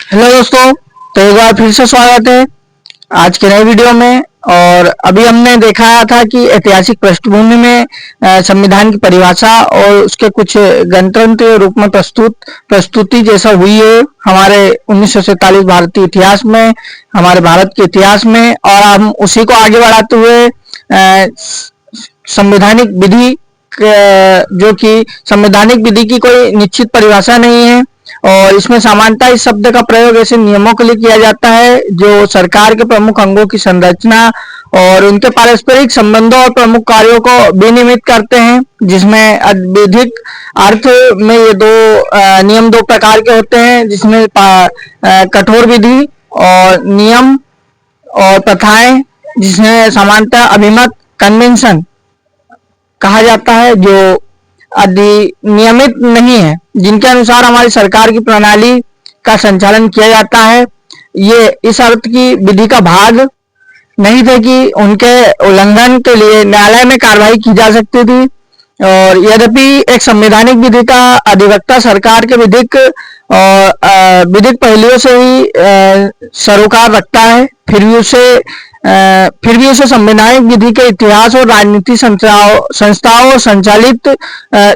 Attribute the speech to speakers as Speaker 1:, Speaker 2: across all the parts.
Speaker 1: Hello दोस्तों, तो एक बार फिर से स्वागत है आज के नए वीडियो में। और अभी हमने देखा था कि ऐतिहासिक पृष्ठभूमि में संविधान की परिभाषा और उसके कुछ गणतंत्र रूप में प्रस्तुति जैसा हुई है हमारे 1947 भारतीय इतिहास में, हमारे भारत के इतिहास में। और हम उसी को आगे बढ़ाते हुए संवैधानिक विधि, जो कि संवैधानिक विधि की कोई निश्चित परिभाषा नहीं है और इसमें समानता इस शब्द का प्रयोग ऐसे नियमों के लिए किया जाता है जो सरकार के प्रमुख अंगों की संरचना और उनके पारस्परिक संबंधों और प्रमुख कार्यों को विनियमित करते हैं, जिसमें विधिक अर्थ में ये नियम दो प्रकार के होते हैं, जिसमें कठोर विधि और नियम और प्रथाएं, जिसमें समानता अभिमत कन्वेंशन कहा जाता है, जो अधिनियमित नहीं है, जिनके अनुसार हमारी सरकार की प्रणाली का संचालन किया जाता है। ये इस अर्थ की विधि का भाग नहीं थे कि उनके उल्लंघन के लिए न्यायालय में कार्रवाई की जा सकती थी। और यद्यपि एक संवैधानिक विधि का अधिवक्ता सरकार के विधिक और विधिक पहलुओं से ही सरोकार रखता है, फिर भी उसे संवैधानिक विधि के इतिहास और राजनीतिक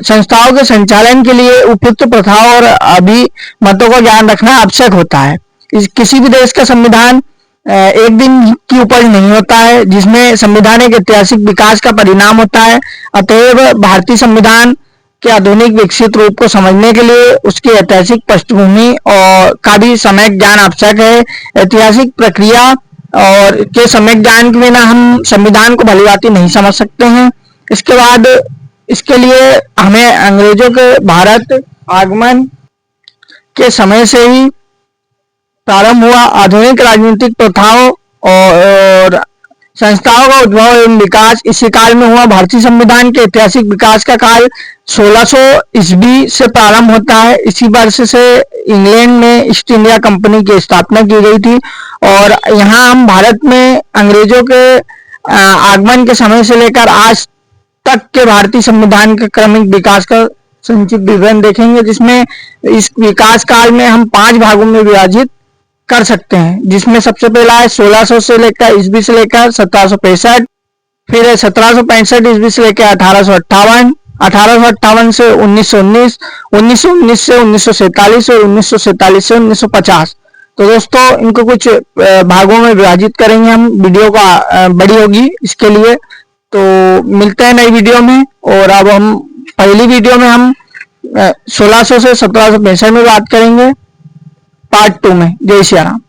Speaker 1: संस्थाओं के संचालन के लिए उपयुक्त प्रथाओं और अभिमतों का ज्ञान रखना आवश्यक होता है। किसी भी देश का संविधान एक दिन की उपज नहीं होता है, जिसमें संविधान एक ऐतिहासिक विकास का परिणाम होता है। अतएव भारतीय संविधान के आधुनिक विकसित रूप को समझने के लिए उसकी ऐतिहासिक पृष्ठभूमि और का भी सम्यक ज्ञान आवश्यक है। ऐतिहासिक प्रक्रिया और के सम्यक ज्ञान के बिना हम संविधान को भलीभांति नहीं समझ सकते हैं। इसके बाद इसके लिए हमें अंग्रेजों के भारत आगमन के समय से ही प्रारंभ हुआ आधुनिक राजनीतिक प्रथाओं और संस्थाओं का उद्भव एवं विकास इसी काल में हुआ। भारतीय संविधान के ऐतिहासिक विकास का काल 1600 ईस्वी से प्रारंभ होता है। इसी वर्ष से इंग्लैंड में ईस्ट इंडिया कंपनी की स्थापना की गई थी और यहाँ हम भारत में अंग्रेजों के आगमन के समय से लेकर आज तक के भारतीय संविधान के क्रमिक विकास का संक्षिप्त विवरण देखेंगे, जिसमें इस विकास काल में हम 5 भागों में विभाजित कर सकते हैं, जिसमें सबसे पहला है 1600 से लेकर ईस्वी से लेकर 1765, फिर है 1765 ईस्वी से लेकर 1858, 1858 से 1919, 1919 से 1947 और 1947 से 1950। तो दोस्तों इनको कुछ भागों में विभाजित करेंगे हम, वीडियो का बड़ी होगी इसके लिए। तो मिलते हैं नई वीडियो में। और अब हम पहली वीडियो में हम 1600 से 1765 में बात करेंगे, पार्ट 2 में। जय श्री राम।